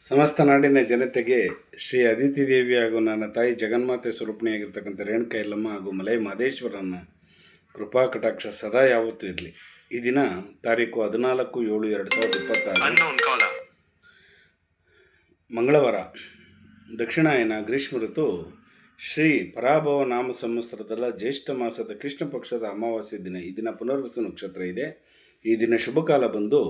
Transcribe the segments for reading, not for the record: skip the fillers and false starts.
ಸಮಸ್ತ ನಾಡಿನ ಜನತೆಗೆ ಶ್ರೀ ಅದಿತಿ ದೇವಿ ಹಾಗೂ ನನ್ನ ತಾಯಿ ಜಗನ್ಮಾತೆ ಸ್ವರೂಪಿಣಿಯಾಗಿರ್ತಕ್ಕಂಥ ರೇಣುಕಾ ಯಲ್ಲಮ್ಮ ಹಾಗೂ ಮಲೈ ಮಹದೇಶ್ವರನ ಕೃಪಾ ಕಟಾಕ್ಷ ಸದಾ ಯಾವತ್ತೂ ಇರಲಿ. ಈ ದಿನ ತಾರೀಕು 14/7/2026 ಮಂಗಳವಾರ, ದಕ್ಷಿಣಾಯನ ಗ್ರೀಷ್ಮ ಋತು, ಶ್ರೀ ಪರಾಭವ ನಾಮ ಸಂವತ್ಸರದಲ್ಲ ಜ್ಯೇಷ್ಠ ಮಾಸದ ಕೃಷ್ಣ ಪಕ್ಷದ ಅಮಾವಾಸ್ಯೆ ದಿನ. ಈ ದಿನ ಪುನರ್ವಸು ನಕ್ಷತ್ರ ಇದೆ. ಈ ದಿನ ಶುಭ ಕಾಲ ಬಂದು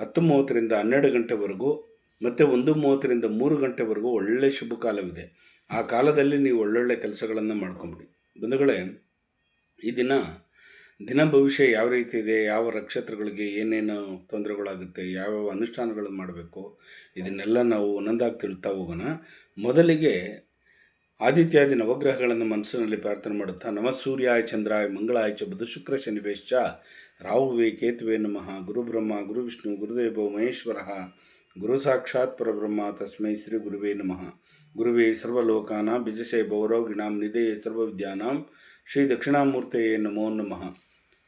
10:30ರಿಂದ 12 ಗಂಟೆವರೆಗೂ ಮತ್ತು 1:30ರಿಂದ 3 ಗಂಟೆವರೆಗೂ ಒಳ್ಳೆಯ ಶುಭ ಕಾಲವಿದೆ. ಆ ಕಾಲದಲ್ಲಿ ನೀವು ಒಳ್ಳೊಳ್ಳೆ ಕೆಲಸಗಳನ್ನು ಮಾಡ್ಕೊಂಬಿಡಿ. ಬಂಧುಗಳೇ, ಈ ದಿನ ಭವಿಷ್ಯ ಯಾವ ರೀತಿ ಇದೆ, ಯಾವ ನಕ್ಷತ್ರಗಳಿಗೆ ಏನೇನು ತೊಂದರೆಗಳಾಗುತ್ತೆ, ಯಾವ್ಯಾವ ಅನುಷ್ಠಾನಗಳನ್ನು ಮಾಡಬೇಕು, ಇದನ್ನೆಲ್ಲ ನಾವು ಒಂದೊಂದಾಗಿ ತಿಳ್ತಾ ಹೋಗೋಣ. ಮೊದಲಿಗೆ ಆದಿತ್ಯಾದಿ ನವಗ್ರಹಗಳನ್ನು ಮನಸ್ಸಿನಲ್ಲಿ ಪ್ರಾರ್ಥನೆ ಮಾಡುತ್ತಾ, ನಮಃ ಸೂರ್ಯಾಯ ಚಂದ್ರಾಯ ಮಂಗಳಾಯ ಚ ಬುಧ ಶುಕ್ರ ಶನಿವೇಶ್ಚ ರಾಹುವೇ ಕೇತುವೆ ನಮಃ. ಗುರು ಬ್ರಹ್ಮ ಗುರು ವಿಷ್ಣು ಗುರುದೇವೋ ಮಹೇಶ್ವರ ಗುರು ಸಾಕ್ಷಾತ್ ಪರಬ್ರಹ್ಮ ತಸ್ಮೈ ಶ್ರೀ ಗುರುವೇ ನಮಃ. ಗುರುವೇ ಸರ್ವಲೋಕಾನ ಬಿಜಸೇ ಭವರೋಗಿಣಾಂ ನಿಧೇಯ ಸರ್ವವಿದ್ಯಾನಾಂ ಶ್ರೀ ದಕ್ಷಿಣಾಮೂರ್ತೆಯೇ ನಮೋ ನಮಃ.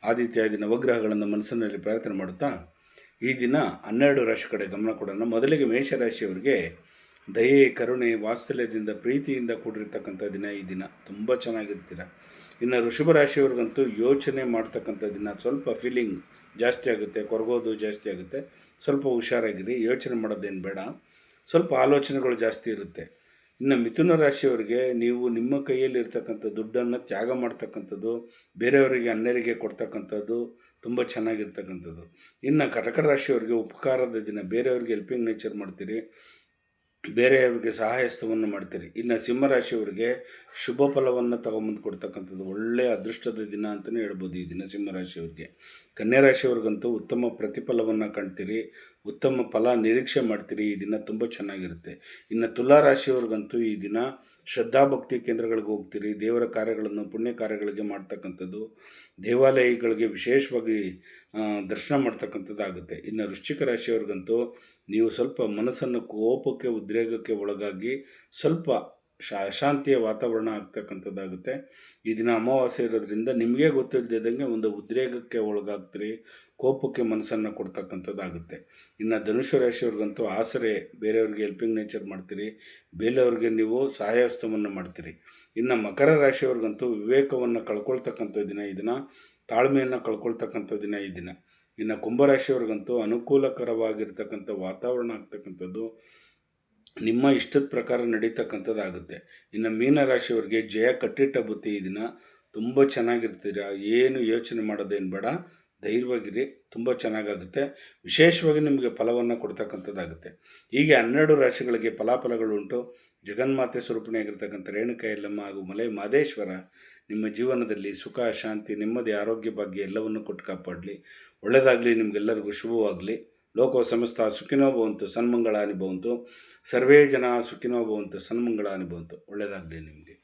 ಆದಿತ್ಯಾದಿ ನವಗ್ರಹಗಳನ್ನು ಮನಸ್ಸಿನಲ್ಲಿ ಪ್ರಾರ್ಥನೆ ಮಾಡುತ್ತಾ ಈ ದಿನ 12 ರಾಶಿ ಕಡೆ ಗಮನ ಕೊಡೋಣ. ಮೊದಲಿಗೆ ಮೇಷರಾಶಿಯವರಿಗೆ ದಯೆ, ಕರುಣೆ, ವಾತ್ಸಲ್ಯದಿಂದ, ಪ್ರೀತಿಯಿಂದ ಕೂಡಿರ್ತಕ್ಕಂಥ ದಿನ. ಈ ದಿನ ತುಂಬ ಚೆನ್ನಾಗಿರ್ತೀರ. ಇನ್ನು ವೃಷಭ ರಾಶಿಯವ್ರಿಗಂತೂ ಯೋಚನೆ ಮಾಡ್ತಕ್ಕಂಥ ದಿನ. ಸ್ವಲ್ಪ ಫೀಲಿಂಗ್ ಜಾಸ್ತಿ ಆಗುತ್ತೆ, ಕೊರಗೋದು ಜಾಸ್ತಿ ಆಗುತ್ತೆ. ಸ್ವಲ್ಪ ಹುಷಾರಾಗಿರಿ, ಯೋಚನೆ ಮಾಡೋದೇನು ಬೇಡ, ಸ್ವಲ್ಪ ಆಲೋಚನೆಗಳು ಜಾಸ್ತಿ ಇರುತ್ತೆ. ಇನ್ನು ಮಿಥುನ ರಾಶಿಯವರಿಗೆ ನೀವು ನಿಮ್ಮ ಕೈಯಲ್ಲಿ ಇರ್ತಕ್ಕಂಥ ದುಡ್ಡನ್ನು ತ್ಯಾಗ ಮಾಡ್ತಕ್ಕಂಥದ್ದು, ಬೇರೆಯವರಿಗೆ ಅನ್ಯರಿಗೆ ಕೊಡ್ತಕ್ಕಂಥದ್ದು ತುಂಬ ಚೆನ್ನಾಗಿರ್ತಕ್ಕಂಥದ್ದು. ಇನ್ನು ಕಟಕ ರಾಶಿಯವರಿಗೆ ಉಪಕಾರದ ದಿನ. ಬೇರೆಯವ್ರಿಗೆ ಹೆಲ್ಪಿಂಗ್ ನೇಚರ್ ಮಾಡ್ತೀರಿ, ಬೇರೆಯವ್ರಿಗೆ ಸಹಾಯಸ್ತವನ್ನು ಮಾಡ್ತೀರಿ. ಇನ್ನು ಸಿಂಹರಾಶಿಯವರಿಗೆ ಶುಭ ಫಲವನ್ನು ತಗೊಂಬಂದು ಕೊಡ್ತಕ್ಕಂಥದ್ದು, ಒಳ್ಳೆಯ ಅದೃಷ್ಟದ ದಿನ ಅಂತಲೇ ಹೇಳ್ಬೋದು ಈ ದಿನ ಸಿಂಹರಾಶಿಯವ್ರಿಗೆ. ಕನ್ಯಾ ರಾಶಿಯವ್ರಿಗಂತೂ ಉತ್ತಮ ಪ್ರತಿಫಲವನ್ನು ಕಾಣ್ತೀರಿ, ಉತ್ತಮ ಫಲ ನಿರೀಕ್ಷೆ ಮಾಡ್ತೀರಿ. ಈ ದಿನ ತುಂಬ ಚೆನ್ನಾಗಿರುತ್ತೆ. ಇನ್ನು ತುಲಾ ರಾಶಿಯವ್ರಿಗಂತೂ ಈ ದಿನ ಶ್ರದ್ಧಾಭಕ್ತಿ ಕೇಂದ್ರಗಳಿಗೆ ಹೋಗ್ತೀರಿ, ದೇವರ ಕಾರ್ಯಗಳನ್ನು ಪುಣ್ಯ ಕಾರ್ಯಗಳಿಗೆ ಮಾಡ್ತಕ್ಕಂಥದ್ದು, ದೇವಾಲಯಗಳಿಗೆ ವಿಶೇಷವಾಗಿ ದರ್ಶನ ಮಾಡ್ತಕ್ಕಂಥದ್ದಾಗುತ್ತೆ. ಇನ್ನು ವೃಶ್ಚಿಕ ರಾಶಿಯವ್ರಿಗಂತೂ ನೀವು ಸ್ವಲ್ಪ ಮನಸ್ಸನ್ನು ಕೋಪಕ್ಕೆ, ಉದ್ರೇಕಕ್ಕೆ ಒಳಗಾಗಿ ಸ್ವಲ್ಪ ಅಶಾಂತಿಯ ವಾತಾವರಣ ಆಗ್ತಕ್ಕಂಥದ್ದಾಗುತ್ತೆ. ಈ ದಿನ ಅಮಾವಾಸ್ಯೆ ಇರೋದ್ರಿಂದ ನಿಮಗೆ ಗೊತ್ತಿಲ್ಲದಂಗೆ ಒಂದು ಉದ್ರೇಕಕ್ಕೆ ಒಳಗಾಗ್ತೀರಿ, ಕೋಪಕ್ಕೆ ಮನಸ್ಸನ್ನು ಕೊಡ್ತಕ್ಕಂಥದ್ದಾಗುತ್ತೆ. ಇನ್ನು ಧನುಷು ರಾಶಿಯವ್ರಿಗಂತೂ ಆಸರೆ, ಬೇರೆಯವ್ರಿಗೆ ಹೆಲ್ಪಿಂಗ್ ನೇಚರ್ ಮಾಡ್ತೀರಿ, ಬೇರೆಯವ್ರಿಗೆ ನೀವು ಸಹಾಯಸ್ತವನ್ನು ಮಾಡ್ತೀರಿ. ಇನ್ನು ಮಕರ ರಾಶಿಯವ್ರಿಗಂತೂ ವಿವೇಕವನ್ನು ಕಳ್ಕೊಳ್ತಕ್ಕಂಥ ದಿನ. ಈ ದಿನ ತಾಳ್ಮೆಯನ್ನು ಕಳ್ಕೊಳ್ತಕ್ಕಂಥ ದಿನ ಈ ದಿನ. ಇನ್ನು ಕುಂಭರಾಶಿಯವ್ರಿಗಂತೂ ಅನುಕೂಲಕರವಾಗಿರ್ತಕ್ಕಂಥ ವಾತಾವರಣ ಆಗ್ತಕ್ಕಂಥದ್ದು, ನಿಮ್ಮ ಇಷ್ಟದ ಪ್ರಕಾರ ನಡೀತಕ್ಕಂಥದ್ದಾಗುತ್ತೆ. ಇನ್ನು ಮೀನರಾಶಿಯವ್ರಿಗೆ ಜಯ ಕಟ್ಟಿಟ್ಟ ಬುತ್ತಿ. ಈ ದಿನ ತುಂಬ ಚೆನ್ನಾಗಿರ್ತೀರ, ಏನು ಯೋಚನೆ ಮಾಡೋದೇನು ಬೇಡ, ಧೈರ್ಯವಾಗಿರಿ, ತುಂಬ ಚೆನ್ನಾಗಾಗುತ್ತೆ. ವಿಶೇಷವಾಗಿ ನಿಮಗೆ ಫಲವನ್ನು ಕೊಡ್ತಕ್ಕಂಥದ್ದಾಗುತ್ತೆ. ಹೀಗೆ 12 ರಾಶಿಗಳಿಗೆ ಫಲಾಫಲಗಳುಂಟು. ಜಗನ್ಮಾತೆ ಸ್ವರೂಪಿಣಿಯಾಗಿರ್ತಕ್ಕಂಥ ರೇಣುಕಾ ಯಲ್ಲಮ್ಮ ಹಾಗೂ ಮಲೈ ಮಹದೇಶ್ವರ ನಿಮ್ಮ ಜೀವನದಲ್ಲಿ ಸುಖ, ಶಾಂತಿ, ನೆಮ್ಮದಿ, ಆರೋಗ್ಯ, ಭಾಗ್ಯ ಎಲ್ಲವನ್ನು ಕೊಟ್ಟು ಕಾಪಾಡಲಿ. ಒಳ್ಳೆಯದಾಗಲಿ, ನಿಮಗೆಲ್ಲರಿಗೂ ಶುಭವಾಗಲಿ. ಲೋಕೋ ಸಮಸ್ತ ಸುಖಿನೋ ಭವಂತು, ಸನ್ಮಂಗಳಾನಿ ಭವಂತು. ಸರ್ವೇ ಜನ ಸುಖಿನೋ ಭವಂತು, ಸನ್ಮಂಗಳಾನಿ ಭವಂತು. ಒಳ್ಳೆಯದಾಗಲಿ ನಿಮಗೆ.